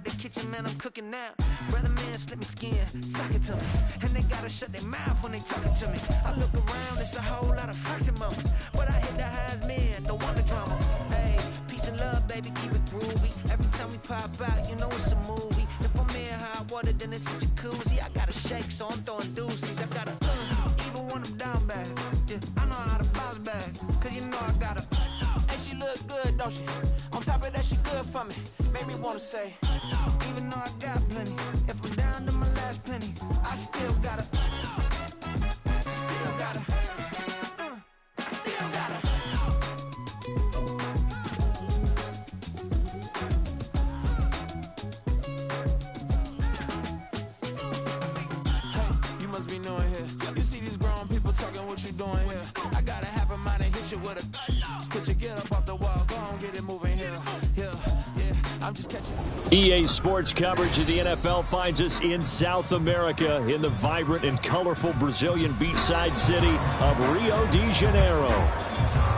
out the kitchen, man, I'm cooking now. Brother, man, slip me skin, suck it to me. And they gotta shut their mouth when they talking to me. I look around, it's a whole lot of foxy mamas. But I hit the highs, man, don't want the drama. Hey, peace and love, baby, keep it groovy. Every time we pop out, you know it's a movie. If I'm in hot water, then it's a jacuzzi. I gotta shake, so I'm throwing deuces. I gotta, even when I'm down bad. Yeah, I know how to bounce back, cause you know I gotta. And she look good, don't she? On top of that, she good for me. Made me wanna say, even though I got plenty, if I'm down to my last penny, I still gotta, I still gotta, I still gotta. Hey, you must be new in here. You see these grown people talking, what you doing here? I gotta have a mind and hit you with a stitch you, get up off the wall, go on, get it moving here. Yeah, I'm just catching. EA Sports coverage of the NFL finds us in South America in the vibrant and colorful Brazilian beachside city of Rio de Janeiro.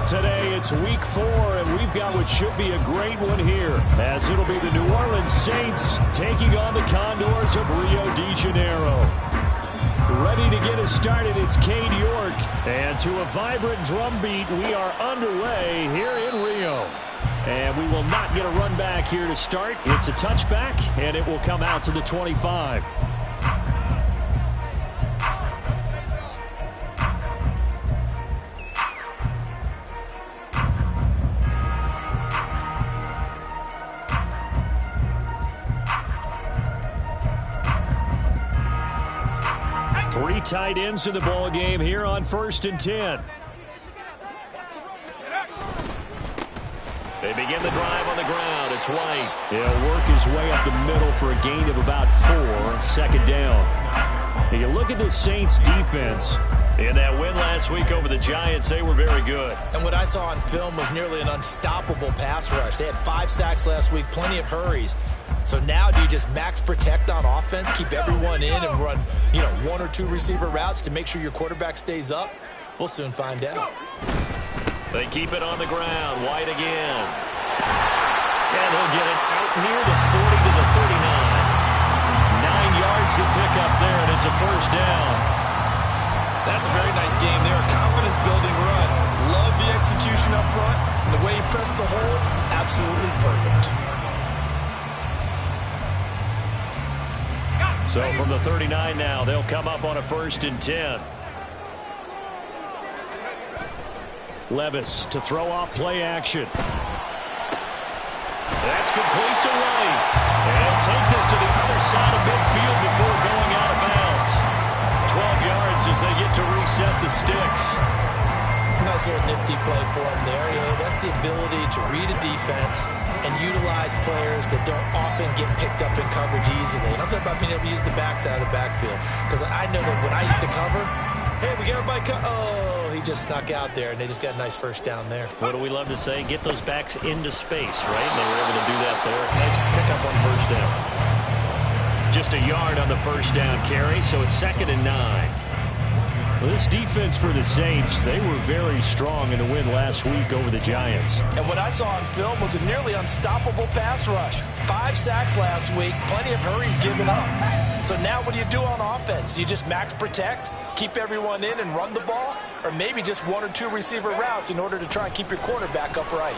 Today it's week 4, and we've got what should be a great one here, as it'll be the New Orleans Saints taking on the Condors of Rio de Janeiro. Ready to get us started, it's Cade York. And to a vibrant drum beat, we are underway here in Rio. And we will not get a run back here to start. It's a touchback, and it will come out to the 25. Three tight ends in the ball game here on 1st and 10. They begin the drive on the ground. It's White. He'll work his way up the middle for a gain of about 4. Second down. And you look at the Saints defense. In that win last week over the Giants, they were very good. And what I saw on film was nearly an unstoppable pass rush. They had 5 sacks last week, plenty of hurries. So now do you just max protect on offense, keep everyone in, and run, 1 or 2 receiver routes to make sure your quarterback stays up? We'll soon find out. They keep it on the ground. White again. And he'll get it out near the 40 to the 39. 9 yards to pick up there, and it's a first down. That's a very nice game there. A confidence-building run. Love the execution up front. And the way he pressed the hole, absolutely perfect. So from the 39 now, they'll come up on a 1st and 10. Levis to throw off play action. That's complete to White. And take this to the other side of midfield before going out of bounds. 12 yards as they get to reset the sticks. Nice little nifty play for him there. That's the ability to read a defense and utilize players that don't often get picked up in coverage easily. And I'm talking about being able to use the backs out of the backfield. Because I know that when I used to cover, hey, we got everybody he just snuck out there, and they just got a nice first down there. What do we love to say? Get those backs into space, right? And they were able to do that there. Nice pickup on first down. Just a yard on the first down carry, so it's 2nd and 9. Well, this defense for the Saints, they were very strong in the win last week over the Giants. And what I saw on film was a nearly unstoppable pass rush. 5 sacks last week, plenty of hurries given up. So now what do you do on offense? You just max protect, keep everyone in and run the ball? Or maybe just 1 or 2 receiver routes in order to try and keep your quarterback upright?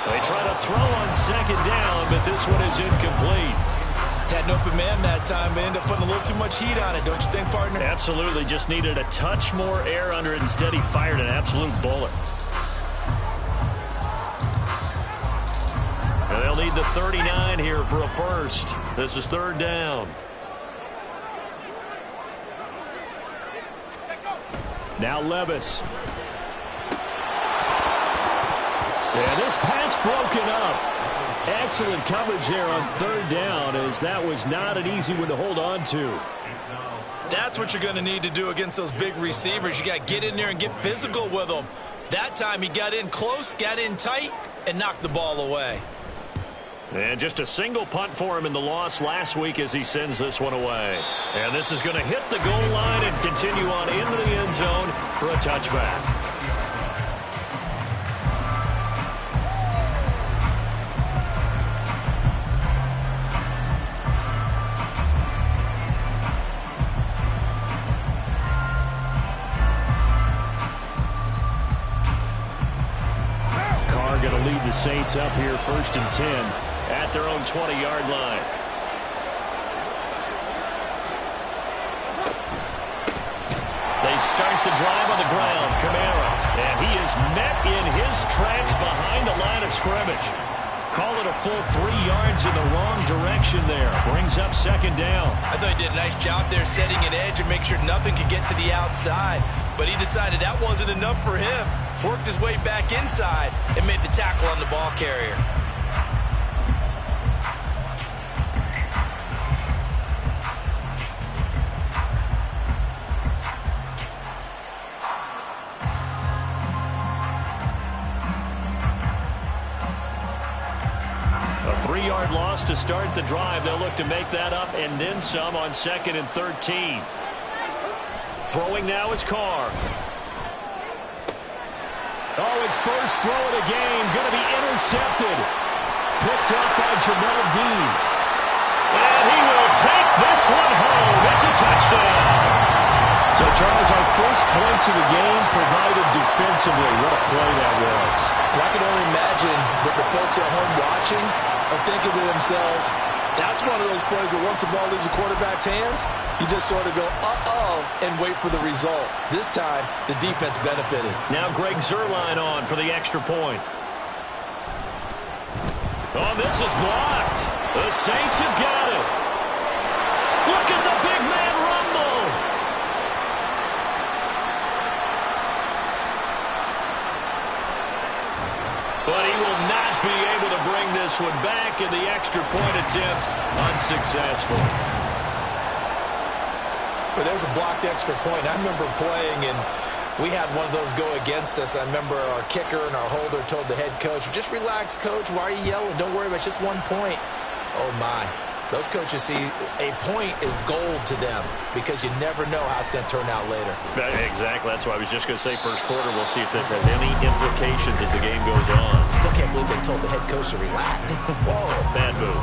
They try to throw on 2nd down, but this one is incomplete. Had an open man that time, but ended up putting a little too much heat on it, don't you think, partner? Absolutely. Just needed a touch more air under it. Instead, he fired an absolute bullet. And they'll need the 39 here for a first. This is 3rd down. Now Levis. And this pass broken up. Excellent coverage there on 3rd down, as that was not an easy one to hold on to. That's what you're going to need to do against those big receivers. You got to get in there and get physical with them. That time he got in close, got in tight, and knocked the ball away. And just a single punt for him in the loss last week as he sends this one away. And this is going to hit the goal line and continue on into the end zone for a touchback. Saints up here 1st and 10 at their own 20-yard line. They start the drive on the ground. Kamara. And he is met in his tracks behind the line of scrimmage. Call it a full 3 yards in the wrong direction there. Brings up 2nd down. I thought he did a nice job there setting an edge and make sure nothing could get to the outside. But he decided that wasn't enough for him. Worked his way back inside and made the tackle on the ball carrier. A 3-yard loss to start the drive. They'll look to make that up and then some on 2nd and 13. Throwing now is Carr. Oh, his first throw of the game. Going to be intercepted. Picked up by Jamel Dean. And he will take this one home. It's a touchdown. So, Charles, our first points of the game provided defensively. What a play that was. Well, I can only imagine that the folks at home watching are thinking to themselves, that's one of those plays where once the ball leaves the quarterback's hands, you just sort of go, uh-oh, and wait for the result. This time, the defense benefited. Now Greg Zuerlein on for the extra point. Oh, this is blocked. The Saints have got it. Look at the big man rumble. But he will not be able to bring this one back, and the extra point attempt unsuccessful. But there's a blocked extra point. I remember playing, and we had one of those go against us. I remember our kicker and our holder told the head coach, just relax, coach. Why are you yelling? Don't worry about it. It's just 1 point. Oh, my. Those coaches see a point is gold to them because you never know how it's going to turn out later. Exactly. That's why I was just going to say first quarter. We'll see if this has any implications as the game goes on. Still can't believe they told the head coach to relax. Whoa. Bad move.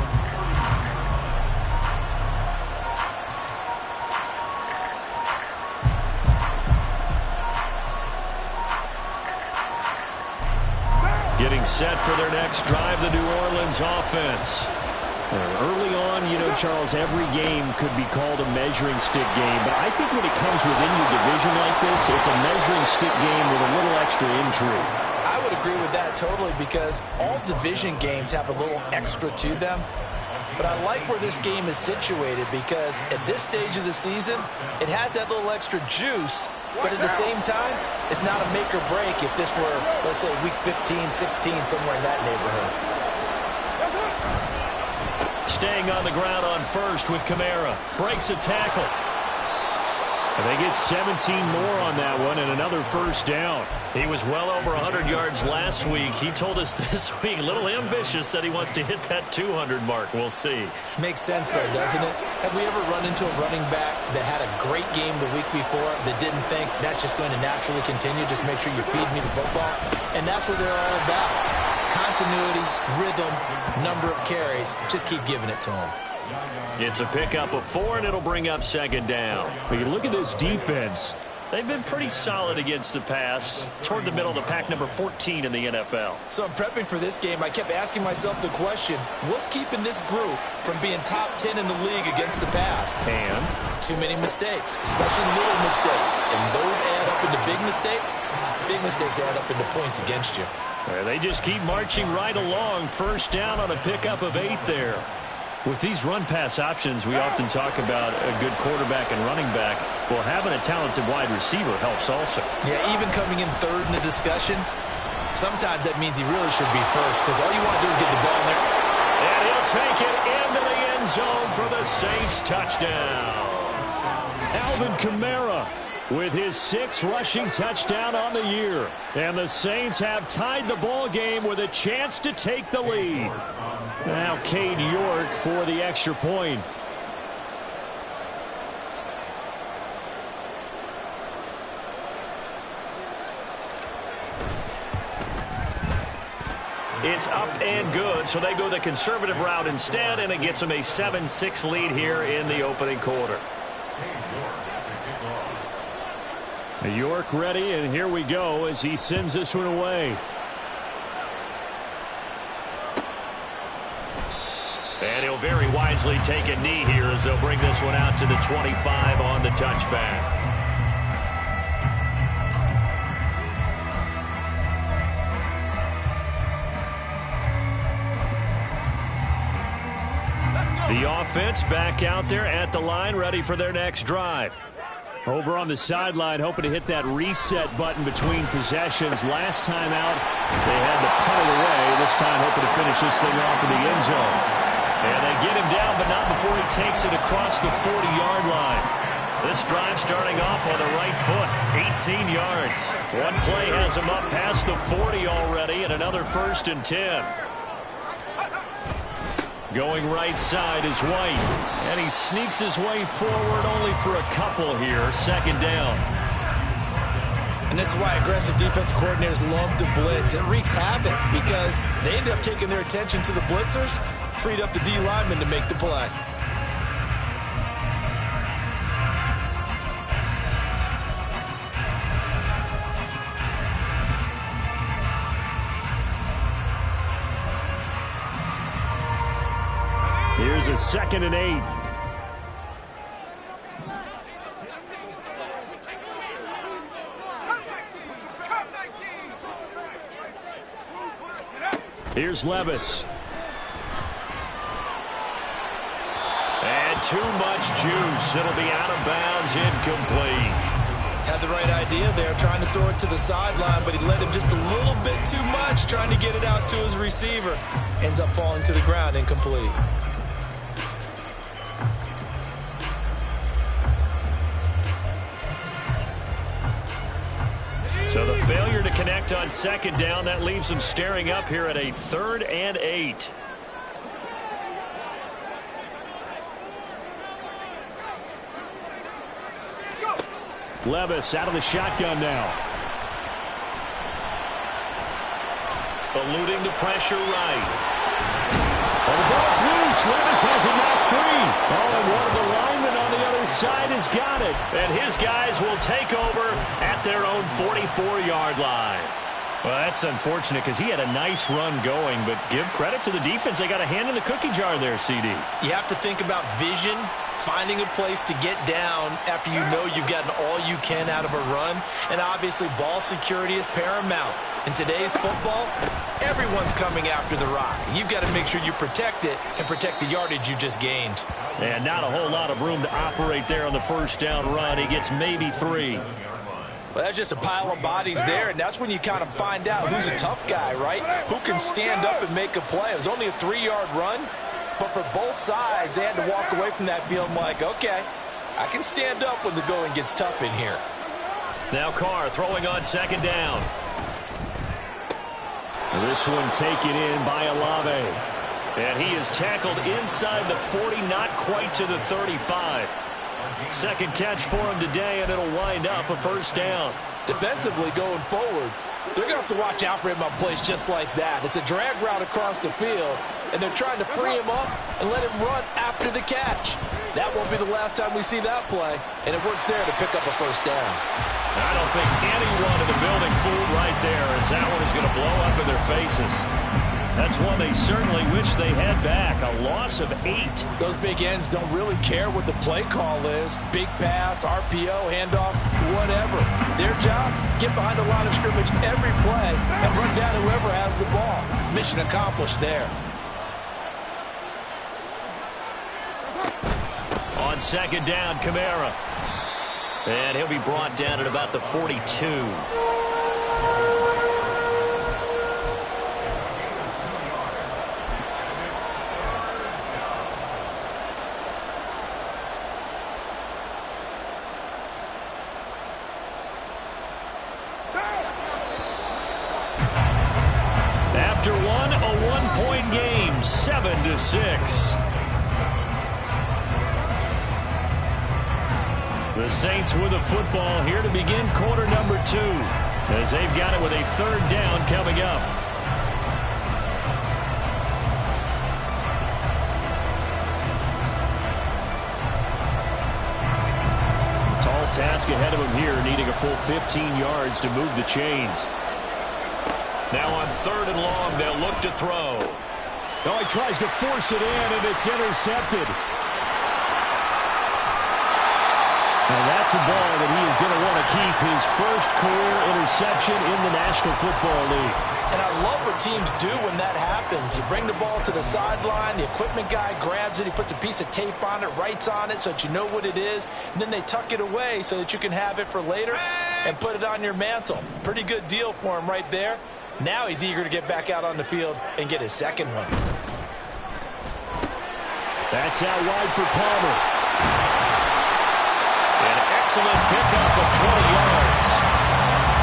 Getting set for their next drive, the New Orleans offense. Early on, you know, Charles, every game could be called a measuring stick game, but I think when it comes within your division like this, it's a measuring stick game with a little extra intrigue. I would agree with that totally because all division games have a little extra to them. But I like where this game is situated because at this stage of the season, it has that little extra juice, but at the same time, it's not a make or break if this were, let's say, week 15, 16, somewhere in that neighborhood. Staying on the ground on first with Kamara. Breaks a tackle. And they get 17 more on that one and another first down. He was well over 100 yards last week. He told us this week, a little ambitious, said he wants to hit that 200 mark. We'll see. Makes sense, though, doesn't it? Have we ever run into a running back that had a great game the week before that didn't think that's just going to naturally continue? Just make sure you feed me the football. And that's what they're all about. Continuity, rhythm, number of carries. Just keep giving it to them. It's a pickup of 4, and it'll bring up 2nd down. When you look at this defense, they've been pretty solid against the pass. Toward the middle of the pack, number 14 in the NFL. So I'm prepping for this game. I kept asking myself the question, what's keeping this group from being top 10 in the league against the pass? And? Too many mistakes, especially little mistakes. And those add up into big mistakes. Big mistakes add up into points against you. They just keep marching right along. First down on a pickup of 8 there. With these run-pass options, we often talk about a good quarterback and running back. Well, having a talented wide receiver helps also. Yeah, even coming in third in the discussion, sometimes that means he really should be first because all you want to do is get the ball in there. And he'll take it into the end zone for the Saints touchdown. Alvin Kamara with his 6th rushing touchdown on the year. And the Saints have tied the ball game with a chance to take the lead. Now Cade York for the extra point. It's up and good, so they go the conservative route instead, and it gets them a 7-6 lead here in the opening quarter. York ready, and here we go as he sends this one away. And he'll very wisely take a knee here as they'll bring this one out to the 25 on the touchback. The offense back out there at the line, ready for their next drive. Over on the sideline, hoping to hit that reset button between possessions. Last time out, they had to punt it away. This time, hoping to finish this thing off in the end zone. And they get him down, but not before he takes it across the 40-yard line. This drive starting off on the right foot, 18 yards. One play has him up past the 40 already, and another 1st and 10. Going right side is White, and he sneaks his way forward only for a couple here. 2nd down. And this is why aggressive defense coordinators love to blitz. It wreaks havoc because they end up taking their attention to the blitzers, freed up the D lineman to make the play. Here's a 2nd and 8. Here's Levis. And too much juice. It'll be out of bounds, incomplete. Had the right idea there, trying to throw it to the sideline, but he let him just a little bit too much, trying to get it out to his receiver. Ends up falling to the ground, incomplete. So the failure to connect on 2nd down, that leaves them staring up here at a 3rd and 8. Levis out of the shotgun now. Eluding the pressure right. Oh, the ball's loose. Levis has it knocked free. Oh, and one of the linemen on the other side has got it. And his guys will take over at their own 44-yard line. Well, that's unfortunate because he had a nice run going, but give credit to the defense. They got a hand in the cookie jar there, CD. You have to think about vision, finding a place to get down after you know you've gotten all you can out of a run. And obviously, ball security is paramount. In today's football, everyone's coming after the rock. You've got to make sure you protect it and protect the yardage you just gained. And not a whole lot of room to operate there on the 1st down run. He gets maybe 3. Well, that's just a pile of bodies there, and that's when you kind of find out who's a tough guy, right? Who can stand up and make a play. It was only a 3-yard run, but for both sides, they had to walk away from that feeling like, okay, I can stand up when the going gets tough in here. Now Carr throwing on 2nd down. This one taken in by Olave. And he is tackled inside the 40, not quite to the 35. 2nd catch for him today, and it'll wind up a 1st down. Defensively going forward, they're going to have to watch out for him on plays just like that. It's a drag route across the field, and they're trying to free him up and let him run after the catch. That won't be the last time we see that play, and it works there to pick up a 1st down. I don't think anyone in the building fooled right there, as that one is going to blow up in their faces. That's one they certainly wish they had back. A loss of 8. Those big ends don't really care what the play call is. Big pass, RPO, handoff, whatever. Their job, get behind the line of scrimmage every play and run down whoever has the ball. Mission accomplished there. On 2nd down, Kamara. And he'll be brought down at about the 42. After one, a one-point game, 7-6. The Saints with the football here to begin quarter number 2, as they've got it with a 3rd down coming up. Tall task ahead of him here, needing a full 15 yards to move the chains. Now on 3rd and long, they'll look to throw. Oh, he tries to force it in, and it's intercepted. Now that's a ball that he is going to want to keep, his first career interception in the National Football League. And I love what teams do when that happens. You bring the ball to the sideline, the equipment guy grabs it, he puts a piece of tape on it, writes on it so that you know what it is, and then they tuck it away so that you can have it for later and put it on your mantle. Pretty good deal for him right there. Now he's eager to get back out on the field and get his second one. That's out wide for Palmer. An excellent pickup of 20 yards.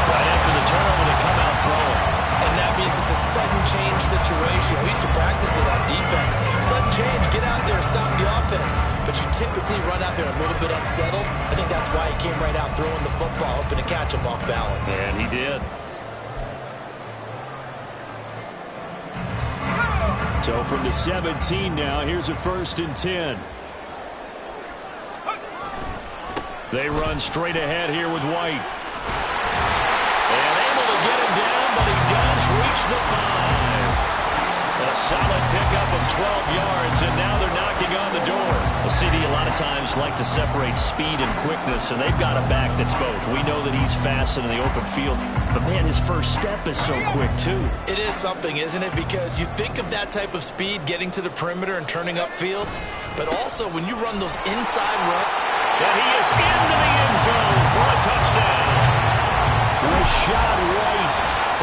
Right after the turnover, they come out throwing. And that means it's a sudden change situation. We used to practice it on defense. Sudden change, get out there, stop the offense. But you typically run out there a little bit unsettled. I think that's why he came right out throwing the football, hoping to catch him off balance. And he did. So from the 17 now, here's a 1st and 10. They run straight ahead here with White. And able to get him down, but he does reach the 5. A solid pickup of 12 yards, and now they're knocking on the door. Well, CD a lot of times like to separate speed and quickness, and they've got a back that's both. We know that he's fast in the open field, but, man, his first step is so quick, too. It is something, isn't it? Because you think of that type of speed getting to the perimeter and turning upfield, but also when you run those inside runs. And he is into the end zone for a touchdown. Rashad White,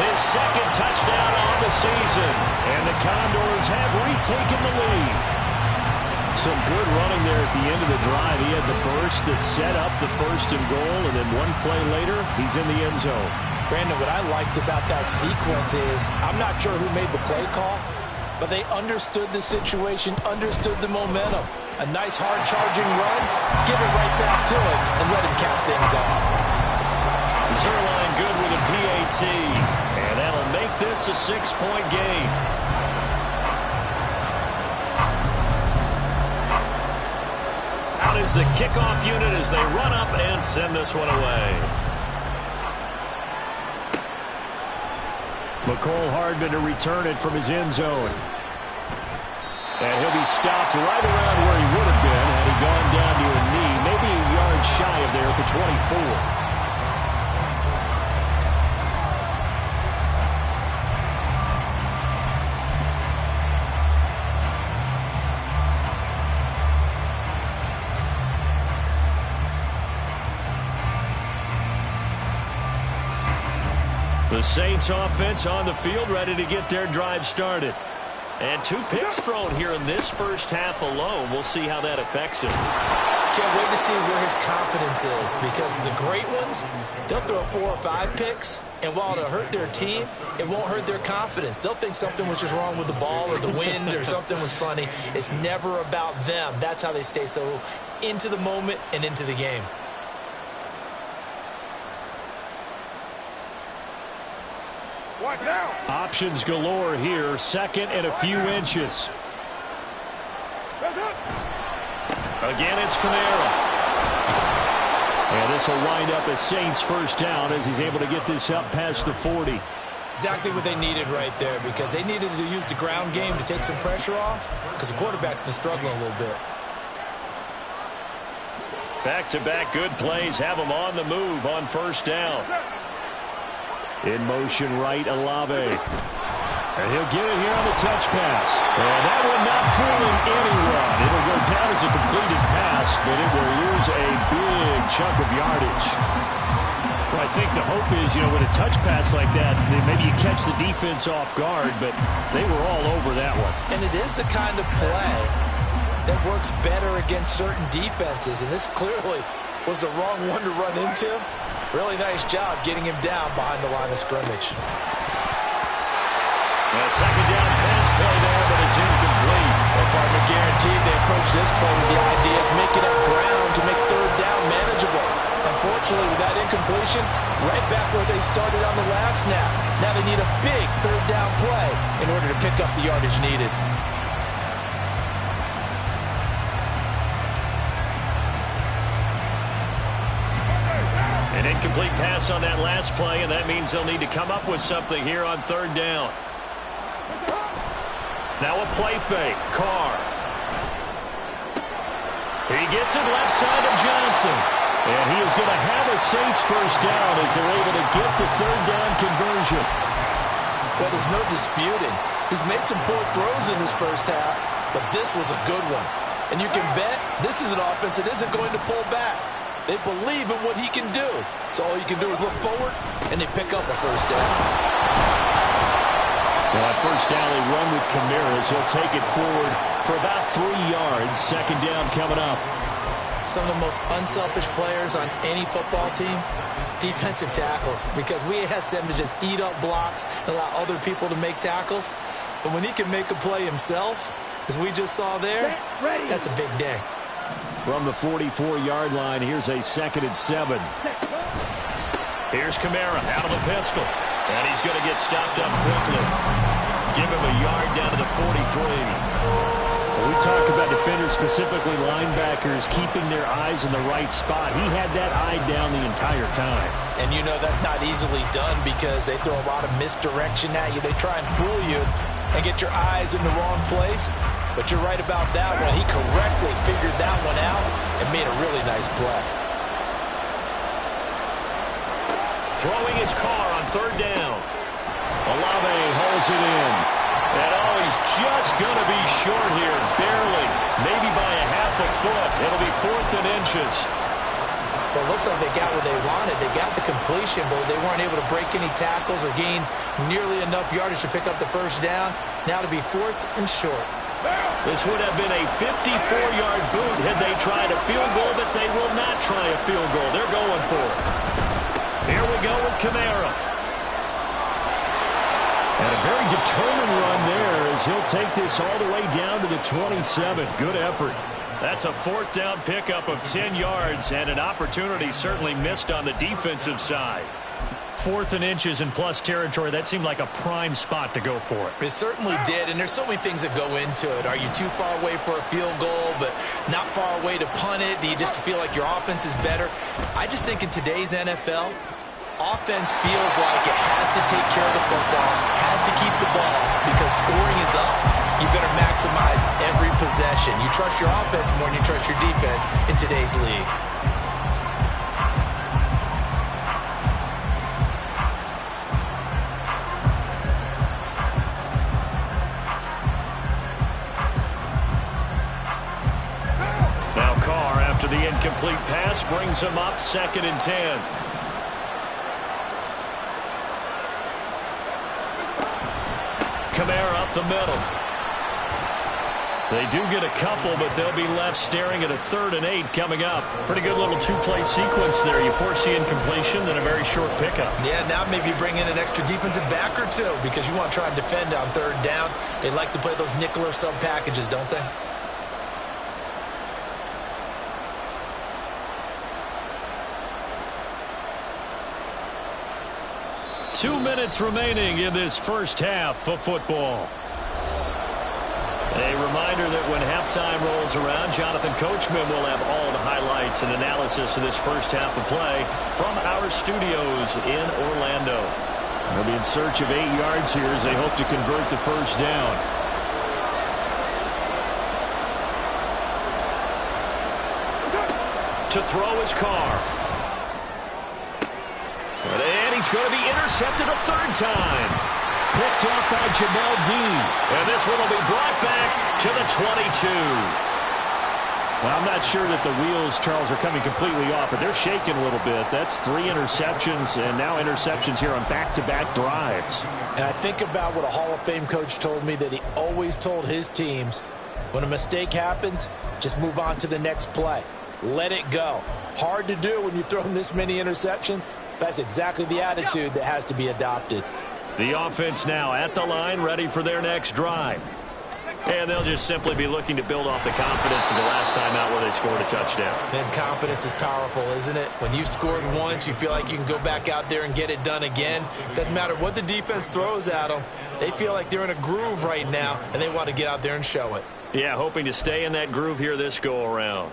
his second touchdown on the season. And the Condors have retaken the lead. Some good running there at the end of the drive. He had the burst that set up the 1st and goal, and then one play later, he's in the end zone. Brandon, what I liked about that sequence is I'm not sure who made the play call, but they understood the situation, understood the momentum. A nice hard-charging run, give it right back to him, and let him cap things off. Zerline good with a PAT, and that'll make this a 6-point game. Out is the kickoff unit as they run up and send this one away. McCole Hardman to return it from his end zone. And he'll be stopped right around where he would have been had he gone down to a knee, maybe a yard shy of there at the 24. The Saints offense on the field, ready to get their drive started. And 2 picks thrown here in this first half alone. We'll see how that affects him. Can't wait to see where his confidence is, because the great ones, they'll throw 4 or 5 picks, and while it'll hurt their team, it won't hurt their confidence. They'll think something was just wrong with the ball or the wind or something was funny. It's never about them. That's how they stay so into the moment and into the game. Options galore here. 2nd and a few inches. Again, it's Kamara. And this will wind up a Saints first down as he's able to get this up past the 40. Exactly what they needed right there, because they needed to use the ground game to take some pressure off, because the quarterback's been struggling a little bit. Back-to-back good plays have him on the move on first down. In motion right, Olave. And he'll get it here on the touch pass. And that one not fooling anyone. It'll go down as a completed pass, but it will lose a big chunk of yardage. Well, I think the hope is, with a touch pass like that, maybe you catch the defense off guard, but they were all over that one. And it is the kind of play that works better against certain defenses, and this clearly was the wrong one to run into. Really nice job getting him down behind the line of scrimmage. A second down pass play there, but it's incomplete. Well, partner guaranteed they approach this play with the idea of making up ground to make 3rd down manageable. Unfortunately, with that incompletion, right back where they started on the last snap. Now they need a big 3rd down play in order to pick up the yardage needed. An incomplete pass on that last play, and that means they'll need to come up with something here on 3rd down. Now a play fake. Carr. He gets it left side of Johnson. And he is going to have a Saints first down as they're able to get the third down conversion. Well, there's no disputing. He's made some poor throws in this first half, but this was a good one. And you can bet this is an offense that isn't going to pull back. They believe in what he can do. So all you can do is look forward, and they pick up a first down. Well, at first down, they run with Kamara. He'll take it forward for about 3 yards. Second down coming up. Some of the most unselfish players on any football team, defensive tackles, because we ask them to just eat up blocks and allow other people to make tackles. But when he can make a play himself, as we just saw there, that's a big day. From the 44-yard line, here's a 2nd and 7. Here's Kamara out of the pistol. And he's going to get stopped up quickly. Give him a yard down to the 43. When we talk about defenders, specifically linebackers, keeping their eyes in the right spot, he had that eye down the entire time. And you know that's not easily done because they throw a lot of misdirection at you. They try and fool you and get your eyes in the wrong place. But you're right about that one. He correctly figured that one out and made a really nice play. Throwing his car on third down. Olave holds it in. And oh, he's just going to be short here, barely. Maybe by a half a foot. It'll be 4th and inches. Well, it looks like they got what they wanted. They got the completion, but they weren't able to break any tackles or gain nearly enough yardage to pick up the first down. Now to be 4th and short. This would have been a 54-yard boot had they tried a field goal, but they will not try a field goal. They're going for it. Here we go with Kamara. And a very determined run there as he'll take this all the way down to the 27. Good effort. That's a 4th down pickup of 10 yards and an opportunity certainly missed on the defensive side. 4th and inches in plus territory, that seemed like a prime spot to go for it. It certainly did, and there's so many things that go into it. Are you too far away for a field goal, but not far away to punt it? Do you just feel like your offense is better? I just think in today's NFL, offense feels like it has to take care of the football, has to keep the ball, because scoring is up. You better maximize every possession. You trust your offense more than you trust your defense in today's league. Now Carr, after the incomplete pass, brings him up 2nd and 10. Kamara up the middle. They do get a couple, but they'll be left staring at a 3rd and 8 coming up. Pretty good little 2-play sequence there. You force the incompletion, then a very short pickup. Yeah, now maybe you bring in an extra defensive back or two because you want to try and defend on 3rd down. They like to play those nickel or sub packages, don't they? Two minutes remaining in this first half of football. A reminder that when halftime rolls around, Jonathan Coachman will have all the highlights and analysis of this first half of play from our studios in Orlando. They'll be in search of 8 yards here as they hope to convert the first down. To throw his car. And he's going to be intercepted a 3rd time. Picked off by Jamel Dean. And this one will be brought back to the 22. Well, I'm not sure that the wheels, Charles, are coming completely off, but they're shaking a little bit. That's 3 interceptions, and now interceptions here on back-to-back drives. And I think about what a Hall of Fame coach told me, that he always told his teams, when a mistake happens, just move on to the next play. Let it go. Hard to do when you've thrown this many interceptions. That's exactly the attitude that has to be adopted. The offense now at the line, ready for their next drive. And they'll just simply be looking to build off the confidence of the last time out where they scored a touchdown. And confidence is powerful, isn't it? When you've scored once, you feel like you can go back out there and get it done again. Doesn't matter what the defense throws at them. They feel like they're in a groove right now, and they want to get out there and show it. Yeah, hoping to stay in that groove here this go-around.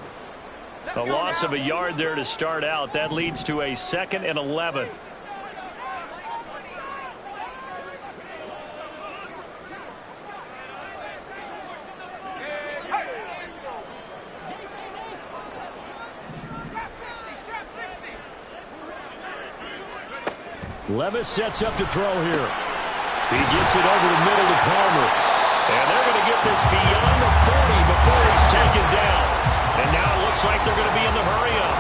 A loss of a yard there to start out. That leads to a 2nd and 11. Levis sets up to throw here. He gets it over the middle to Palmer. And they're going to get this beyond the 40 before he's taken down. And now it looks like they're going to be in the hurry-up.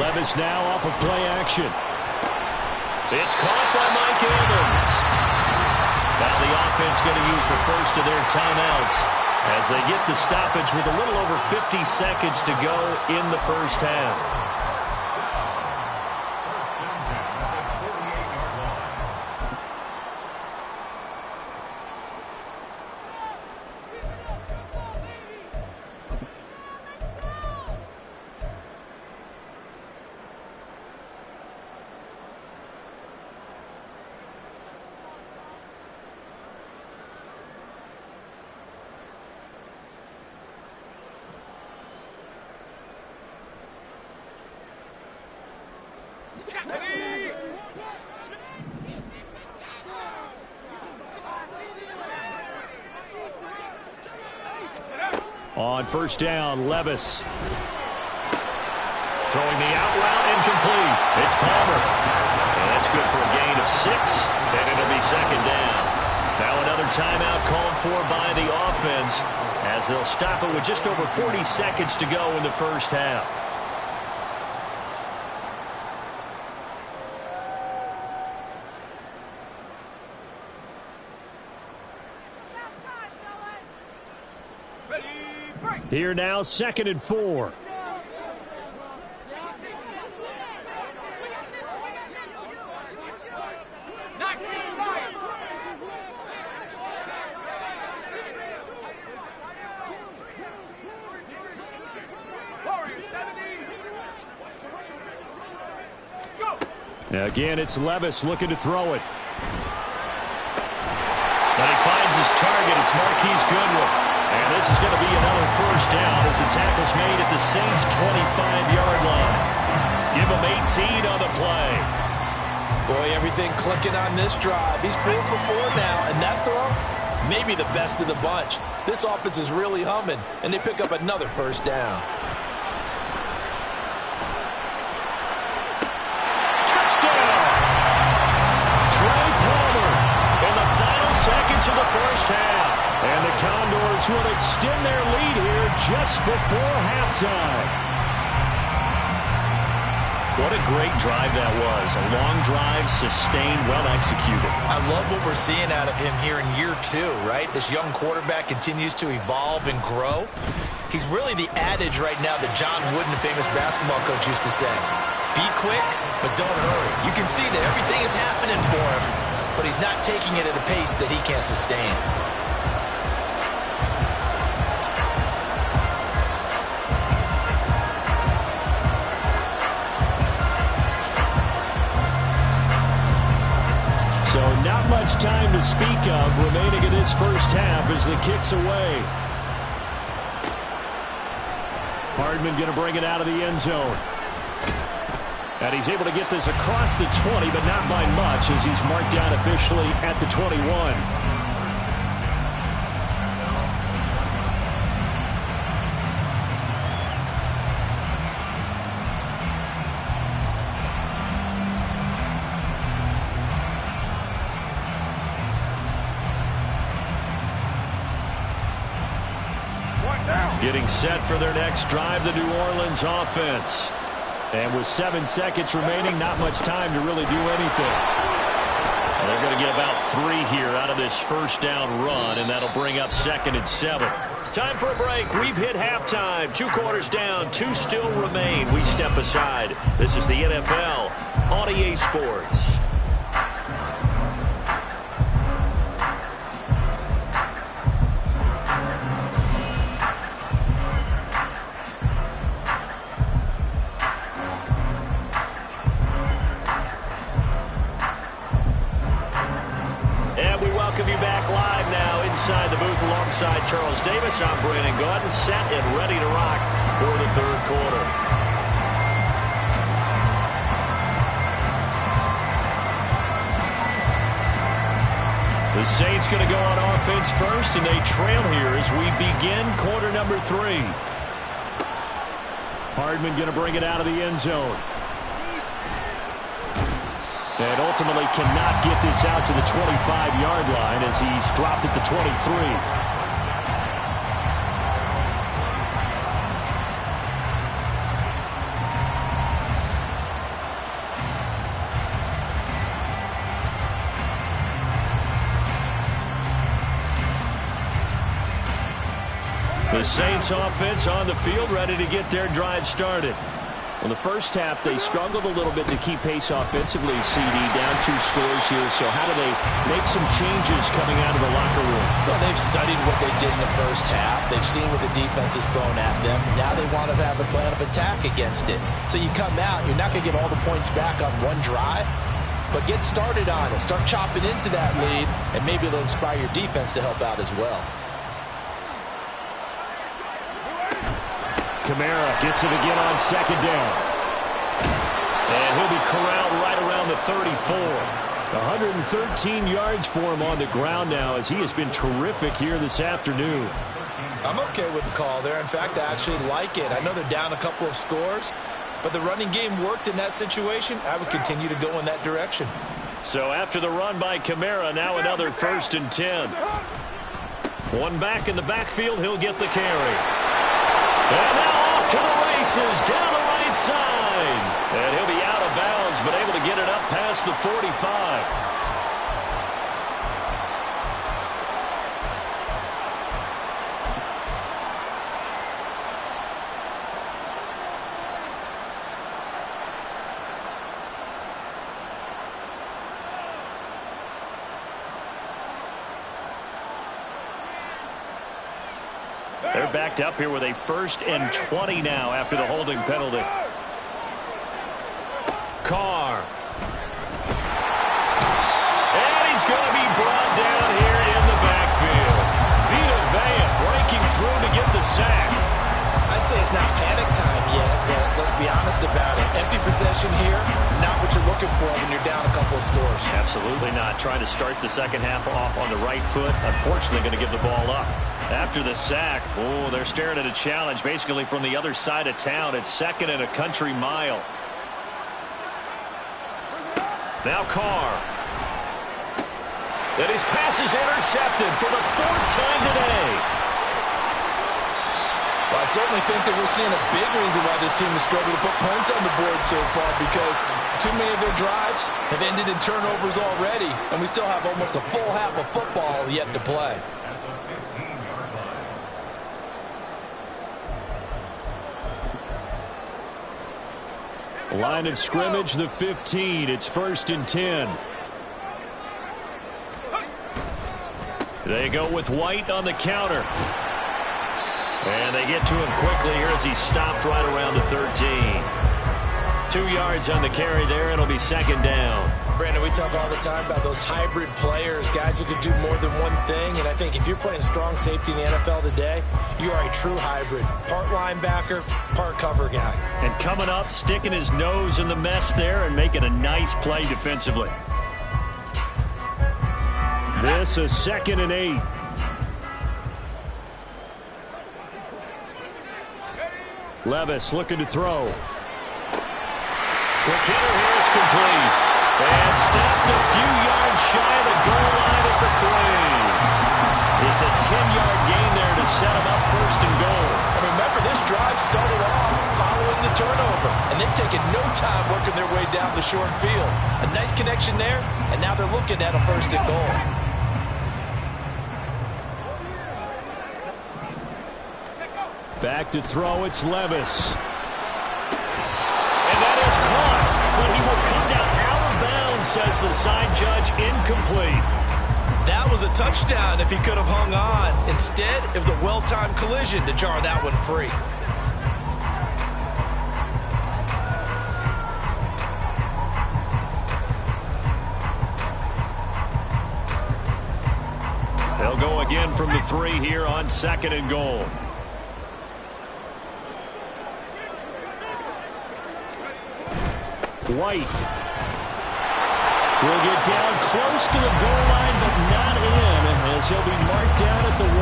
Levis now off of play action. It's caught by Mike Evans. Now the offense going to use the first of their timeouts as they get the stoppage with a little over 50 seconds to go in the first half. On first down, Levis. Throwing the out route, incomplete. It's Palmer. And that's good for a gain of 6, and it'll be second down. Now another timeout called for by the offense as they'll stop it with just over 40 seconds to go in the first half. Here now, 2nd and 4. Now again, it's Levis looking to throw it. And he finds his target. It's Marquise Goodwin. And this is going to be another first down as the tackle's made at the Saints' 25-yard line. Give him 18 on the play. Boy, everything clicking on this drive. He's 4 for 4 now, and that throw, maybe the best of the bunch. This offense is really humming, and they pick up another first down. Touchdown! Trey Palmer in the final seconds of the first half. And the Condors will extend their lead here just before halftime. What a great drive that was. A long drive, sustained, well executed. I love what we're seeing out of him here in year 2, right? This young quarterback continues to evolve and grow. He's really the adage right now that John Wooden, the famous basketball coach, used to say. Be quick, but don't hurry. You can see that everything is happening for him, but he's not taking it at a pace that he can't sustain. So not much time to speak of remaining in this first half as the kick's away. Hardman going to bring it out of the end zone. And he's able to get this across the 20, but not by much as he's marked down officially at the 21. Getting set for their next drive, the New Orleans offense. And with 7 seconds remaining, not much time to really do anything. Well, they're going to get about 3 here out of this first down run, and that'll bring up 2nd and 7. Time for a break. We've hit halftime. 2 quarters down, 2 still remain. We step aside. This is the NFL on EA Sports. Inside the booth alongside Charles Davis, I'm Brandon Gaudin, set and ready to rock for the 3rd quarter. The Saints going to go on offense first, and they trail here as we begin quarter number 3. Hardman going to bring it out of the end zone. And ultimately cannot get this out to the 25-yard line as he's dropped at the 23. The Saints offense on the field, ready to get their drive started. In the first half, they struggled a little bit to keep pace offensively, CD, down 2 scores here. So how do they make some changes coming out of the locker room? Well, they've studied what they did in the first half. They've seen what the defense has thrown at them. Now they want to have a plan of attack against it. So you come out, you're not going to get all the points back on one drive, but get started on it. Start chopping into that lead, and maybe it'll inspire your defense to help out as well. Kamara gets it again on second down. And he'll be corralled right around the 34. 113 yards for him on the ground now as he has been terrific here this afternoon. I'm okay with the call there. In fact, I actually like it. I know they're down a couple of scores, but the running game worked in that situation. I would continue to go in that direction. So after the run by Kamara, now another 1st and 10. One back in the backfield, he'll get the carry. And now off to the races down the right side. And he'll be out of bounds, but able to get it up past the 45. They're backed up here with a 1st and 20 now after the holding penalty. Carr. And he's going to be brought down here in the backfield. Vita Vea breaking through to get the sack. I'd say it's not panic time yet, but let's be honest about it. Empty possession here, not what you're looking for when you're down a couple of scores. Absolutely not. Trying to start the second half off on the right foot. Unfortunately, going to give the ball up. After the sack, oh, they're staring at a challenge basically from the other side of town. It's 2nd and a country mile. Now Carr. And his pass is intercepted for the 4th time today. Well, I certainly think that we're seeing a big reason why this team has struggled to put points on the board so far, because too many of their drives have ended in turnovers already, and we still have almost a full half of football yet to play. Line of scrimmage, the 15. It's 1st and 10. They go with White on the counter. And they get to him quickly here as he stopped right around the 13. 2 yards on the carry there. It'll be 2nd down. Brandon, we talk all the time about those hybrid players, guys who can do more than one thing. And I think if you're playing strong safety in the NFL today, you are a true hybrid. Part linebacker, part cover guy. And coming up, sticking his nose in the mess there and making a nice play defensively. This is 2nd and 8. Levis looking to throw. Quick hitter here, it's complete. And stopped a few yards shy of the goal line at the 3. It's a 10-yard gain there to set him up 1st and goal. And remember, this drive started off following the turnover, and they've taken no time working their way down the short field. A nice connection there, and now they're looking at a 1st and goal. Back to throw, it's Levis. And that is caught, but he will come down out of bounds, says the side judge, incomplete. That was a touchdown if he could have hung on. Instead, it was a well-timed collision to jar that one free. They'll go again from the 3 here on 2nd and goal. White will get down close to the goal line, but not in, as he'll be marked down at the 1.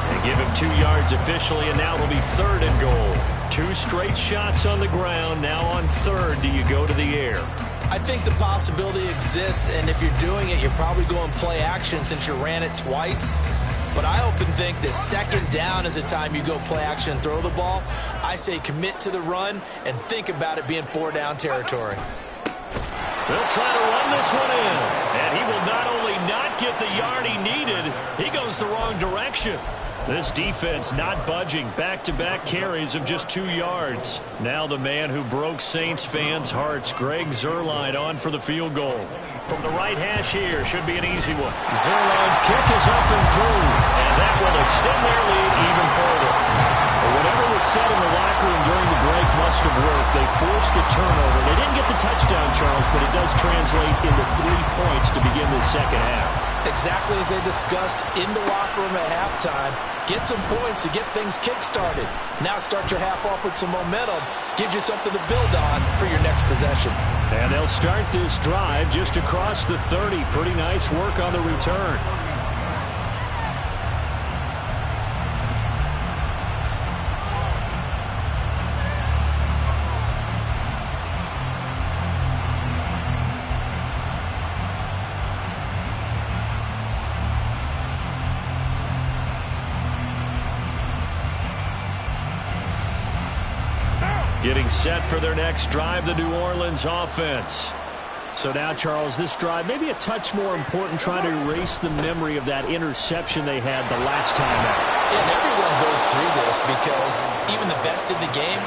They give him 2 yards officially, and now it'll be 3rd and goal. 2 straight shots on the ground. Now on 3rd, do you go to the air? I think the possibility exists, and if you're doing it, you're probably going play action since you ran it twice. But I often think that 2nd down is the time you go play action and throw the ball. I say commit to the run and think about it being 4-down territory. They'll try to run this one in, and he will not only not get the yard he needed, he goes the wrong direction. This defense not budging. Back-to-back carries of just 2 yards. Now the man who broke Saints fans' hearts, Greg Zuerlein, on for the field goal. From the right hash here, should be an easy one. Zuerlein's kick is up and through, and that will extend their lead even further. Whatever was said in the locker room during the break must have worked. They forced the turnover. They didn't get the touchdown, Charles, but it does translate into 3 points to begin the second half. Exactly as they discussed in the locker room at halftime. Get some points to get things kick-started. Now start your half off with some momentum. Gives you something to build on for your next possession. And they'll start this drive just across the 30. Pretty nice work on the return. Getting set for their next drive, the New Orleans offense. So now, Charles, this drive maybe a touch more important, trying to erase the memory of that interception they had the last time out. Yeah, and everyone goes through this because even the best in the game,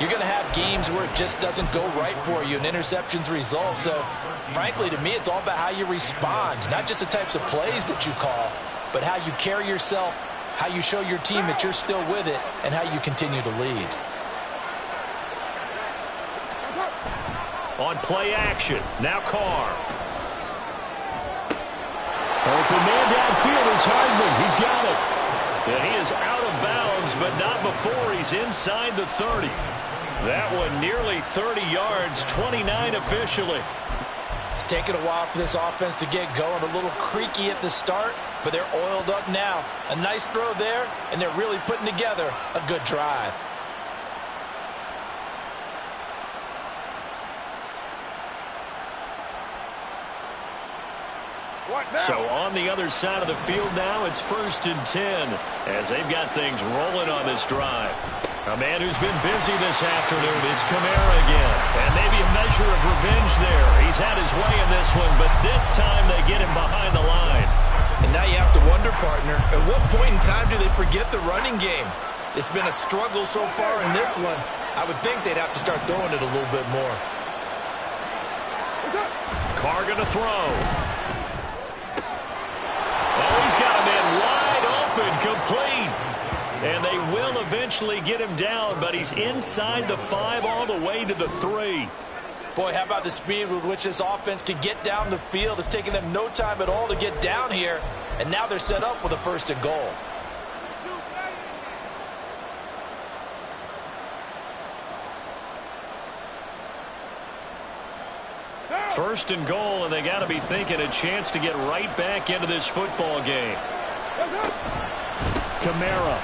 you're going to have games where it just doesn't go right for you and interceptions result. So, frankly, to me, it's all about how you respond, not just the types of plays that you call, but how you carry yourself, how you show your team that you're still with it, and how you continue to lead. On play action, now Carr. Open man downfield is Hardman. He's got it. And he is out of bounds, but not before he's inside the 30. That one nearly 30 yards, 29 officially. It's taken a while for this offense to get going. A little creaky at the start, but they're oiled up now. A nice throw there, and they're really putting together a good drive. So on the other side of the field now, it's 1st and 10 as they've got things rolling on this drive. A man who's been busy this afternoon, it's Kamara again. And maybe a measure of revenge there. He's had his way in this one, but this time they get him behind the line. And now you have to wonder, partner, at what point in time do they forget the running game? It's been a struggle so far in this one. I would think they'd have to start throwing it a little bit more. Carr going to throw. Oh, he's got a man wide open, complete. And they will eventually get him down, but he's inside the 5 all the way to the 3. Boy, how about the speed with which this offense can get down the field? It's taken them no time at all to get down here, and now they're set up with a 1st and goal. First and goal, and they got to be thinking a chance to get right back into this football game. Kamara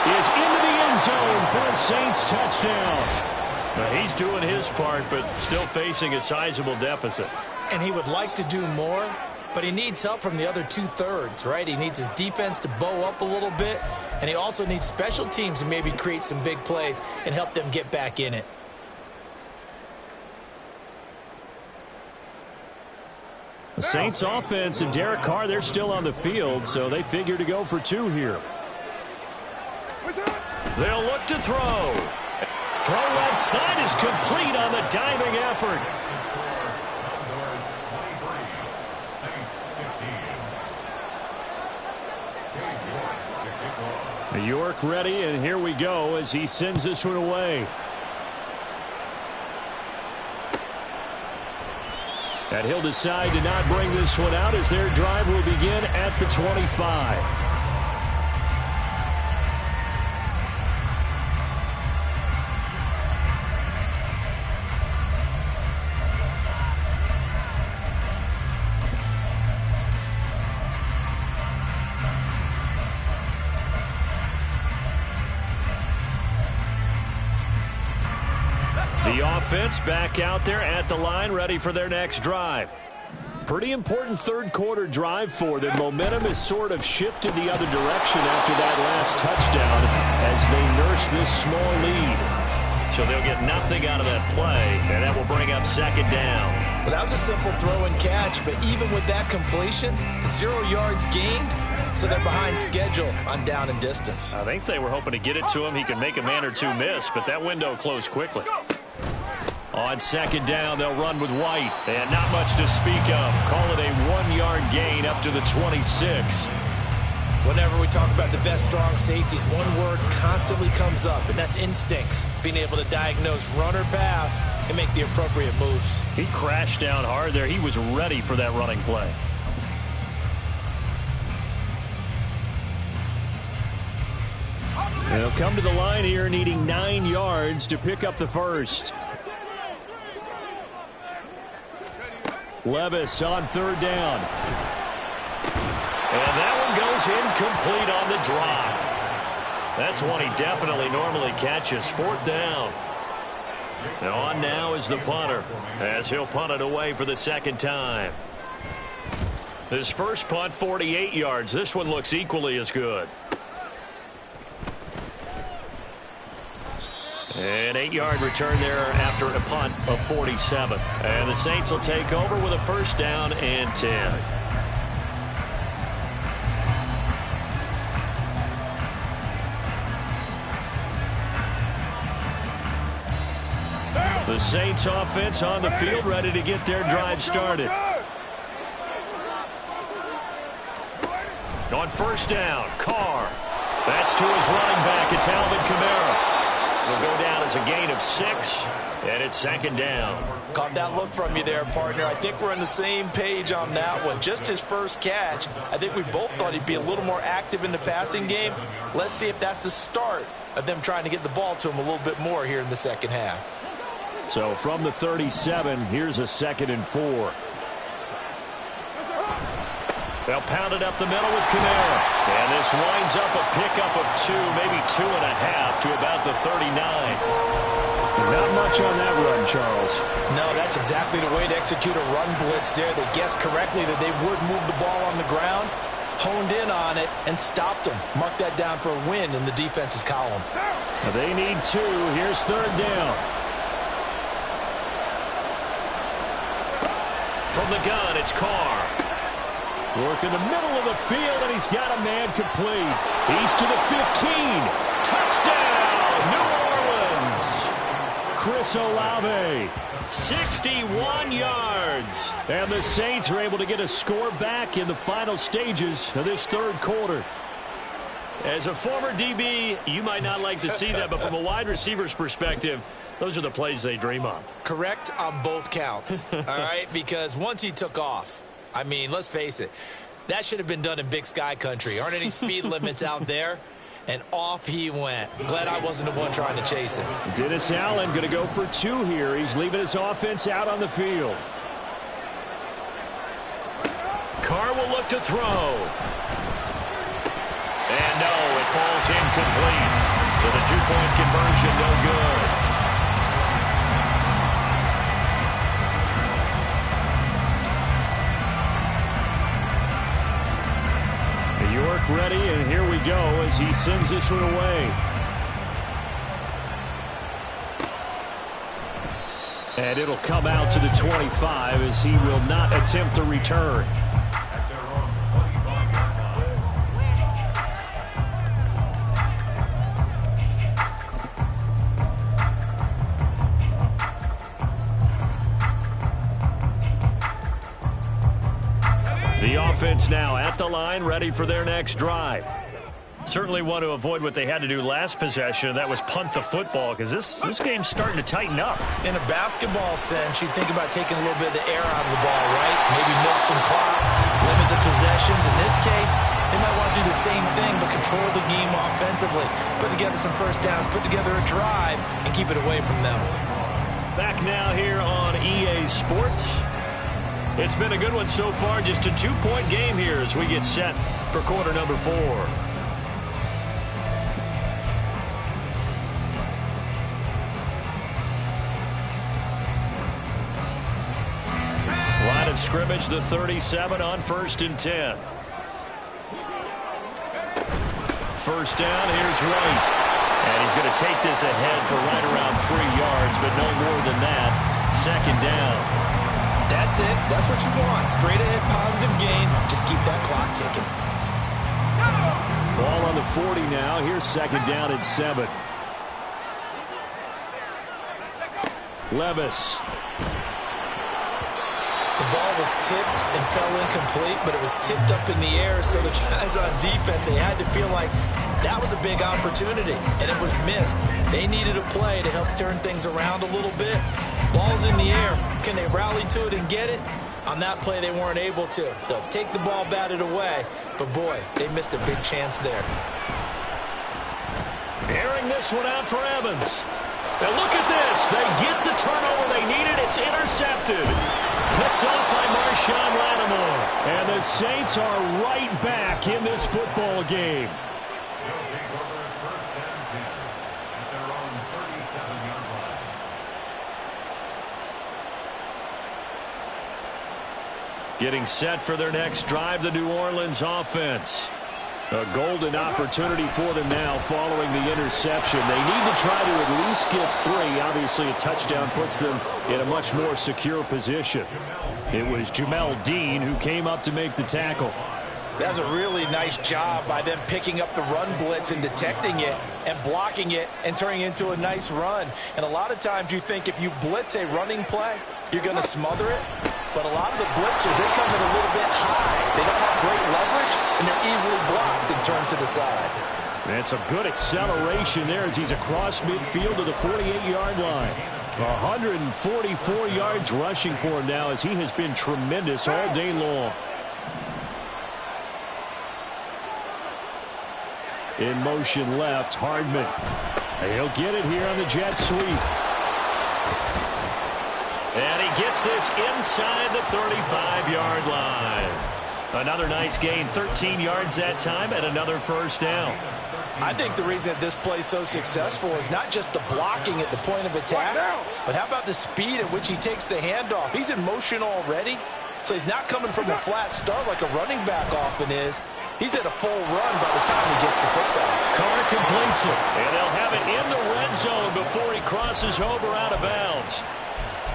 is into the end zone for a Saints touchdown. He's doing his part, but still facing a sizable deficit. And he would like to do more, but he needs help from the other 2/3, right? He needs his defense to bow up a little bit, and he also needs special teams to maybe create some big plays and help them get back in it. The Saints offense and Derek Carr, they're still on the field, so they figure to go for 2 here. They'll look to throw. Throw left side is complete on the diving effort. York ready, and here we go as he sends this one away. And he'll decide to not bring this one out as their drive will begin at the 25. offense back out there at the line, ready for their next drive. Pretty important third quarter drive for them. Momentum has sort of shifted the other direction after that last touchdown as they nurse this small lead. So they'll get nothing out of that play, and that will bring up second down. Well, that was a simple throw and catch, but even with that completion, 0 yards gained, so they're behind schedule on down and distance. I think they were hoping to get it to him. He could make a man or two miss, but that window closed quickly. On second down, they'll run with White. And not much to speak of. Call it a 1-yard gain up to the 26. Whenever we talk about the best strong safeties, one word constantly comes up, and that's instincts. Being able to diagnose run or pass and make the appropriate moves. He crashed down hard there. He was ready for that running play. They'll come to the line here needing 9 yards to pick up the first. Levis on third down. And that one goes incomplete on the drop. That's one he definitely normally catches. Fourth down. And on now is the punter as he'll punt it away for the second time. His first punt, 48 yards. This one looks equally as good. An 8-yard return there after a punt of 47. And the Saints will take over with a first down and 10. The Saints offense on the field, ready to get their drive started. On first down, Carr. That's to his running back. It's Alvin Kamara. Will go down as a gain of 6, and it's second down. Caught that look from you there, partner. I think we're on the same page on that one. Just his first catch. I think we both thought he'd be a little more active in the passing game. Let's see if that's the start of them trying to get the ball to him a little bit more here in the second half. So from the 37, here's a 2nd and 4. They'll pound it up the middle with Kamara. And this winds up a pickup of 2, maybe 2.5 to about the 39. Not much on that run, Charles. No, that's exactly the way to execute a run blitz there. They guessed correctly that they would move the ball on the ground, honed in on it, and stopped them. Mark that down for a win in the defense's column. They need 2. Here's third down. From the gun, it's Carr. Lurk in the middle of the field, and he's got a man complete. He's to the 15. Touchdown, New Orleans. Chris Olave, 61 yards. And the Saints are able to get a score back in the final stages of this third quarter. As a former DB, you might not like to see that, but from a wide receiver's perspective, those are the plays they dream of. Correct on both counts, all right? Because once he took off, I mean, let's face it, that should have been done in Big Sky country. Aren't any speed limits out there? And off he went. Glad I wasn't the one trying to chase him. Dennis Allen going to go for 2 here. He's leaving his offense out on the field. Carr will look to throw. And no, it falls incomplete. So the 2-point conversion, no good. York ready, and here we go as he sends this one away. And it'll come out to the 25 as he will not attempt a return. The offense now at the line, ready for their next drive. Certainly want to avoid what they had to do last possession, and that was punt the football, because this game's starting to tighten up. In a basketball sense, you think about taking a little bit of the air out of the ball, right? Maybe milk some clock, limit the possessions. In this case, they might want to do the same thing, but control the game offensively. Put together some first downs, put together a drive, and keep it away from them. Back now here on EA Sports. It's been a good one so far. Just a 2-point game here as we get set for quarter number 4. of scrimmage, the 37 on 1st and 10. First down, here's White. And he's going to take this ahead for right around 3 yards, but no more than that. 2nd down. That's it. That's what you want. Straight ahead positive gain. Just keep that clock ticking. Ball on the 40 now. Here's 2nd down and 7. Levis. The ball was tipped and fell incomplete, but it was tipped up in the air, so the guys on defense, they had to feel like that was a big opportunity, and it was missed. They needed a play to help turn things around a little bit. Ball's in the air. Can they rally to it and get it? On that play, they weren't able to. They'll take the ball batted away, but boy, they missed a big chance there. Airing this one out for Evans. Now look at this. They get the turnover they needed. It's intercepted. Picked off by Marshawn Lattimore. And the Saints are right back in this football game. Getting set for their next drive, the New Orleans offense. A golden opportunity for them now following the interception. They need to try to at least get 3. Obviously, a touchdown puts them in a much more secure position. It was Jamel Dean who came up to make the tackle. That's a really nice job by them picking up the run blitz and detecting it and blocking it and turning it into a nice run. And a lot of times you think if you blitz a running play, you're going to smother it. But a lot of the blitzers, they come in a little bit high. They don't have great leverage, and they're easily blocked and turned to the side. That's a good acceleration there as he's across midfield to the 48-yard line. 144 yards rushing for him now as he has been tremendous all day long. In motion left, Hardman. He'll get it here on the jet sweep. And he gets this inside the 35-yard line. Another nice gain, 13 yards that time, and another first down. I think the reason that this play is so successful is not just the blocking at the point of attack, but how about the speed at which he takes the handoff? He's in motion already, so he's not coming from a flat start like a running back often is. He's at a full run by the time he gets the football. Carr completes it, and they'll have it in the red zone before he crosses over out of bounds.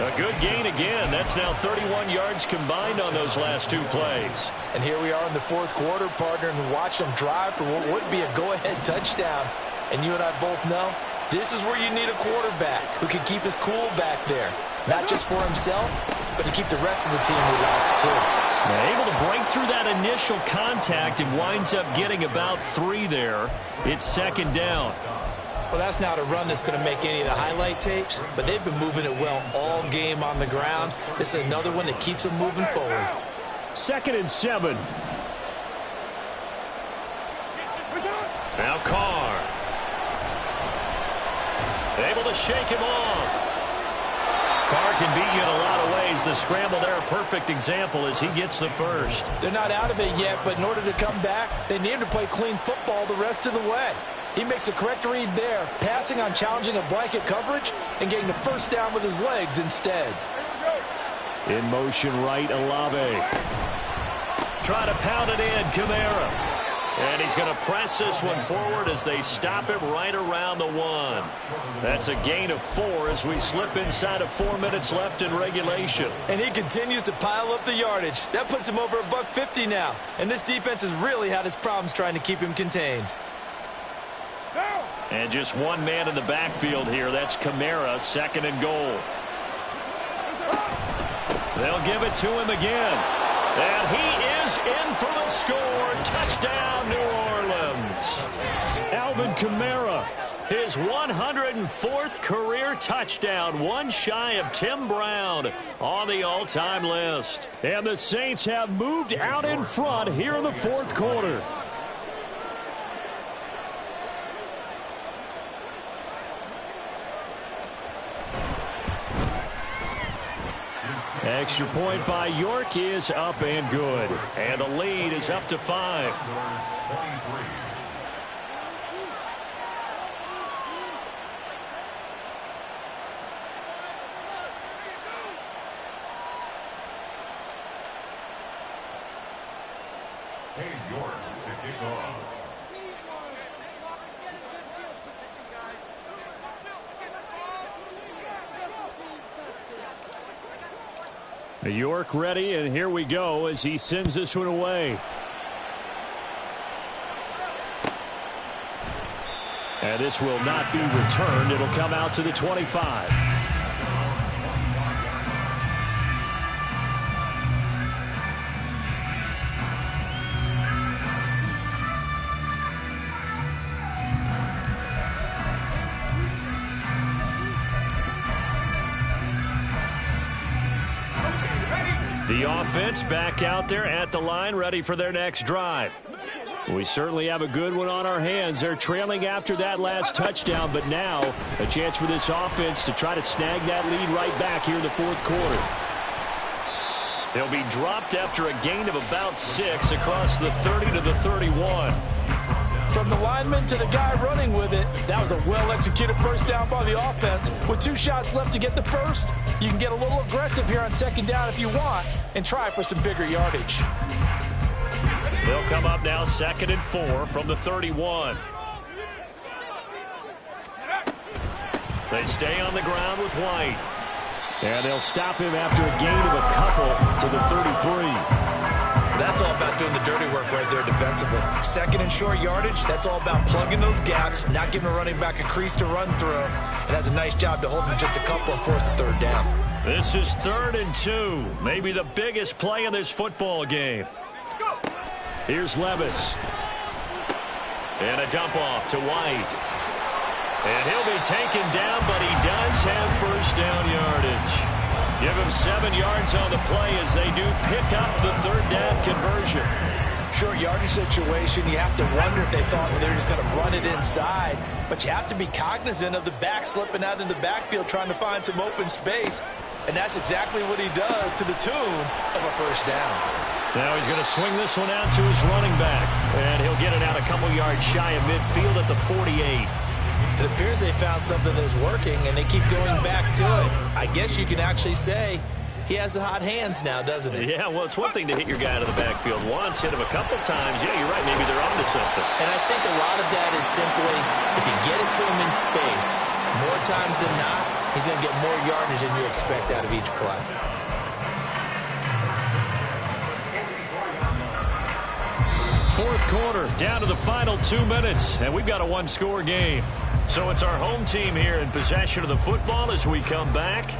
A good gain again. That's now 31 yards combined on those last 2 plays. And here we are in the 4th quarter, partner, and watch them drive for what would be a go-ahead touchdown. And you and I both know this is where you need a quarterback who can keep his cool back there. Not just for himself, but to keep the rest of the team relaxed too. Now, able to break through that initial contact and winds up getting about 3 there. It's 2nd down. Well, that's not a run that's going to make any of the highlight tapes, but they've been moving it well all game on the ground. This is another one that keeps them moving forward. 2nd and 7. Now Carr. Able to shake him off. Carr can beat you in a lot of ways. The scramble there, a perfect example as he gets the first. They're not out of it yet, but in order to come back, they need to play clean football the rest of the way. He makes a correct read there, passing on challenging a blanket coverage and getting the first down with his legs instead. In motion right, Olave. Try to pound it in, Kamara. And he's going to press this one forward as they stop him right around the 1. That's a gain of 4 as we slip inside of 4 minutes left in regulation. And he continues to pile up the yardage. That puts him over $150 now. And this defense has really had its problems trying to keep him contained. And just one man in the backfield here. That's Kamara, 2nd and goal. They'll give it to him again. And he is in for the score. Touchdown, New Orleans. Alvin Kamara, his 104th career touchdown, one shy of Tim Brown on the all-time list. And the Saints have moved out in front here in the 4th quarter. Extra point by York is up and good. And the lead is up to 5. York to kick off. York ready, and here we go as he sends this one away. And this will not be returned. It'll come out to the 25. The offense back out there at the line, ready for their next drive. We certainly have a good one on our hands. They're trailing after that last touchdown, but now a chance for this offense to try to snag that lead right back here in the fourth quarter. They'll be dropped after a gain of about 6 across the 30 to the 31. From the lineman to the guy running with it, that was a well-executed first down by the offense. With 2 shots left to get the first, you can get a little aggressive here on second down if you want and try for some bigger yardage. They'll come up now 2nd and 4 from the 31. They stay on the ground with White. And they'll stop him after a gain of a couple to the 33. That's all about doing the dirty work right there defensively. 2nd and short yardage, that's all about plugging those gaps, not giving a running back a crease to run through. It has a nice job to hold him just a couple and force a 3rd down. This is 3rd and 2, maybe the biggest play in this football game. Here's Levis. And a dump off to White. And he'll be taken down, but he does have first down yardage. Give him 7 yards on the play as they do pick up the 3rd down conversion. Short yardage situation, you have to wonder if they thought they were just going to run it inside. But you have to be cognizant of the back slipping out in the backfield trying to find some open space. And that's exactly what he does to the tune of a first down. Now he's going to swing this one out to his running back. And he'll get it out a couple yards shy of midfield at the 48. It appears they found something that's working, and they keep going back to it. I guess you can actually say he has the hot hands now, doesn't he? Yeah, well, it's one thing to hit your guy out of the backfield once, hit him a couple times. Yeah, you're right. Maybe they're onto something. And I think a lot of that is simply if you get it to him in space, more times than not, he's going to get more yardage than you expect out of each play. Fourth quarter, down to the final 2 minutes, and we've got a 1-score game. So it's our home team here in possession of the football as we come back.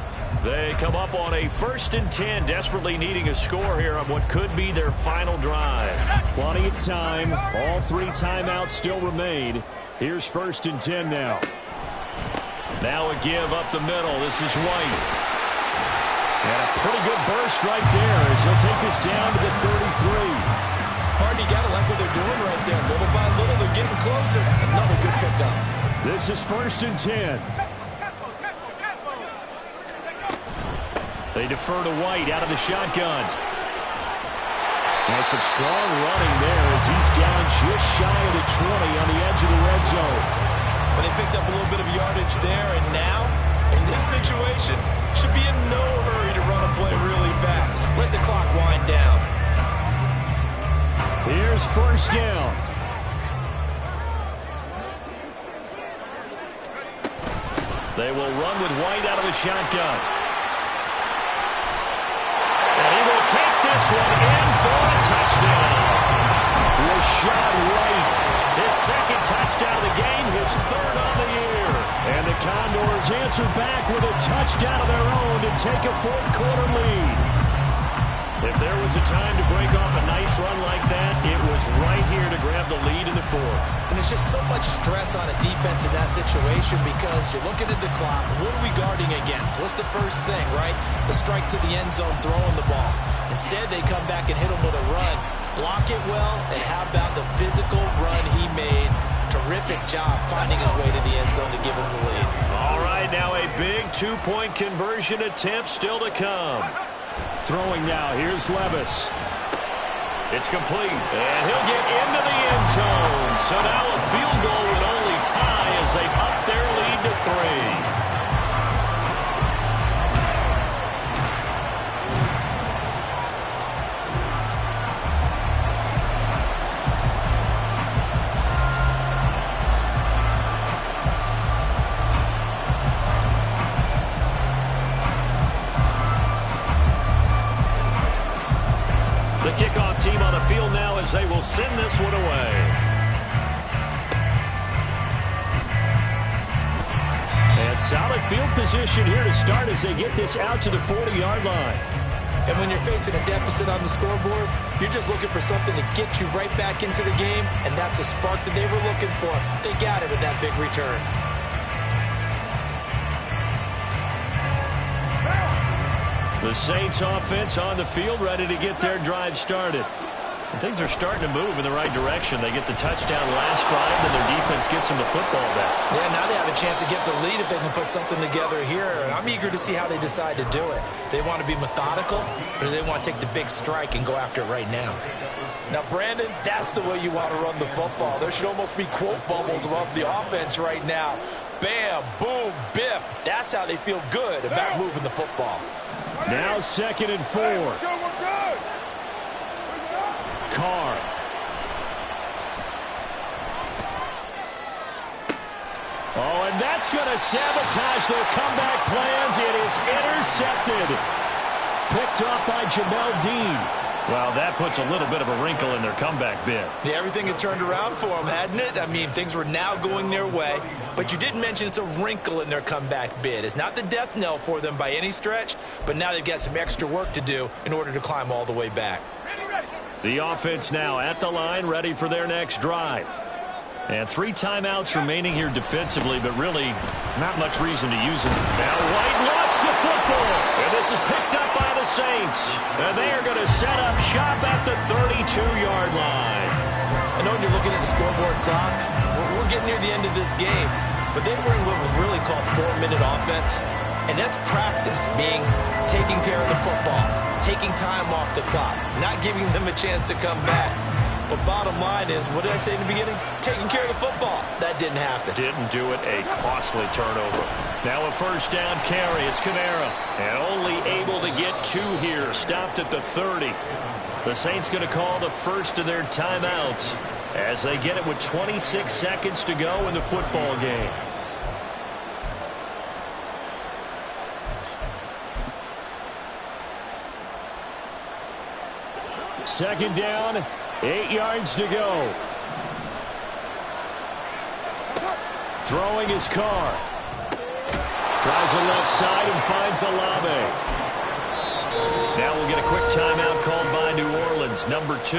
They come up on a 1st and 10, desperately needing a score here on what could be their final drive. Plenty of time. All 3 timeouts still remain. Here's 1st and 10 now. Now a give up the middle. This is White. And a pretty good burst right there as he'll take this down to the 33. Hard, you gotta like what they're doing right there. Little by little, they're getting closer. Another good pickup. This is 1st and 10. They defer to White out of the shotgun. And some strong running there as he's down just shy of the 20 on the edge of the red zone. But they picked up a little bit of yardage there, and now, in this situation, should be in no hurry to run a play really fast. Let the clock wind down. Here's 1st down. They will run with White out of the shotgun. And he will take this one in for a touchdown. Rashad White, his 2nd touchdown of the game, his 3rd on the year. And the Condors answer back with a touchdown of their own to take a fourth quarter lead. If there was a time to break off a nice run like that, it was right here to grab the lead in the 4th. And there's just so much stress on a defense in that situation because you're looking at the clock. What are we guarding against? What's the first thing, right? The strike to the end zone, throwing the ball. Instead, they come back and hit him with a run. Block it well, and how about the physical run he made? Terrific job finding his way to the end zone to give him the lead. All right, now a big 2-point conversion attempt still to come. Throwing now, here's Levis. It's complete, and he'll get into the end zone. So now a field goal would only tie as they up their lead to 3. send this one away. And solid field position here to start as they get this out to the 40-yard line. And when you're facing a deficit on the scoreboard, you're just looking for something to get you right back into the game, and that's the spark that they were looking for. They got it with that big return. The Saints offense on the field, ready to get their drive started. And things are starting to move in the right direction. They get the touchdown last drive, and their defense gets them the football back. Yeah, now they have a chance to get the lead if they can put something together here. And I'm eager to see how they decide to do it. Do they want to be methodical, or do they want to take the big strike and go after it right now? Now, Brandon, that's the way you want to run the football. There should almost be quote bubbles above the offense right now. Bam, boom, biff. That's how they feel good about moving the football. Now 2nd and 4. Carr. Oh, and that's going to sabotage their comeback plans. It is intercepted. Picked off by Jamel Dean. Well, that puts a little bit of a wrinkle in their comeback bid. Yeah, everything had turned around for them, hadn't it? I mean, things were now going their way. But you did mention it's a wrinkle in their comeback bid. It's not the death knell for them by any stretch, but now they've got some extra work to do in order to climb all the way back. The offense now at the line, ready for their next drive. And 3 timeouts remaining here defensively, but really not much reason to use them. Now White lost the football, and this is picked up by the Saints. And they are going to set up shop at the 32-yard line. I know when you're looking at the scoreboard clock, we're getting near the end of this game, but they were in what was really called 4-minute offense. And that's practice, being taking care of the football, taking time off the clock, not giving them a chance to come back. But bottom line is, what did I say in the beginning? Taking care of the football. That didn't happen. Didn't do it. A costly turnover. Now a first down carry. It's Kamara. And only able to get 2 here. Stopped at the 30. The Saints going to call the first of their timeouts as they get it with 26 seconds to go in the football game. Second down, 8 yards to go. Throwing his Carr. Tries the left side and finds Olave. Now we'll get a quick timeout called by New Orleans, number 2.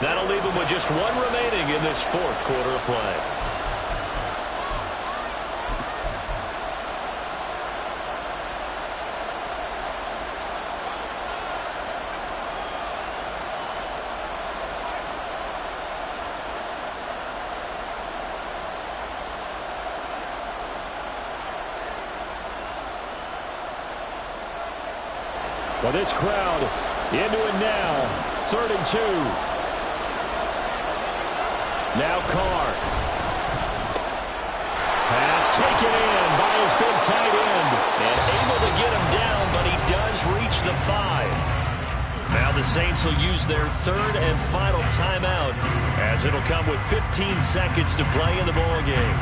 That'll leave them with just 1 remaining in this 4th quarter of play. Well, this crowd into it now. 3rd and 2. Now Carr. Pass taken in by his big tight end. And able to get him down, but he does reach the 5. Now the Saints will use their 3rd and final timeout as it'll come with 15 seconds to play in the ball game.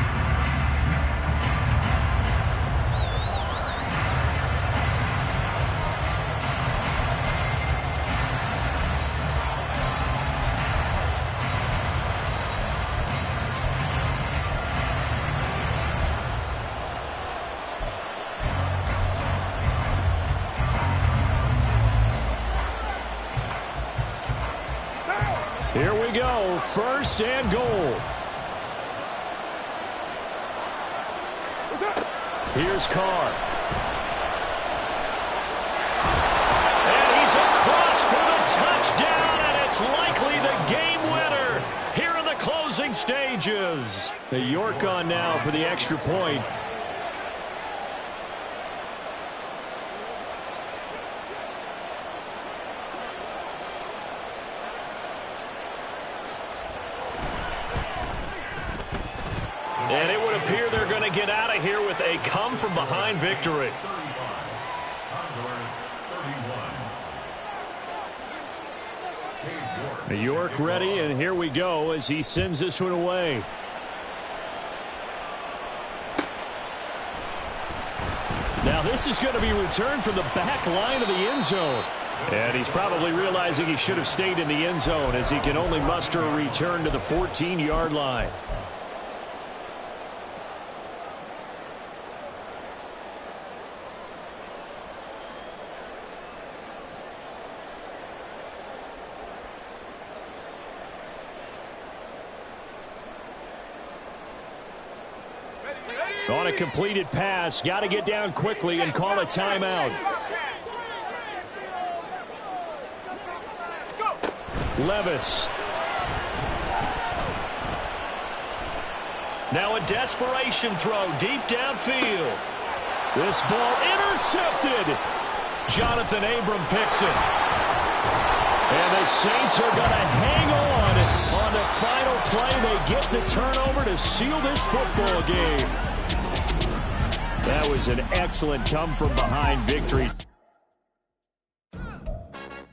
Here we go, 1st and goal. Here's Carr. And he's across for the touchdown, and it's likely the game winner here in the closing stages. The York on now for the extra point. And it would appear they're going to get out of here with a come-from-behind victory. York ready, and here we go as he sends this one away. Now this is going to be returned from the back line of the end zone. And he's probably realizing he should have stayed in the end zone as he can only muster a return to the 14-yard line. On a completed pass, got to get down quickly and call a timeout. Levis. Now a desperation throw deep downfield. This ball intercepted. Jonathan Abram picks it. And the Saints are going to hang on the final play. They get the turnover to seal this football game. That was an excellent come-from-behind victory.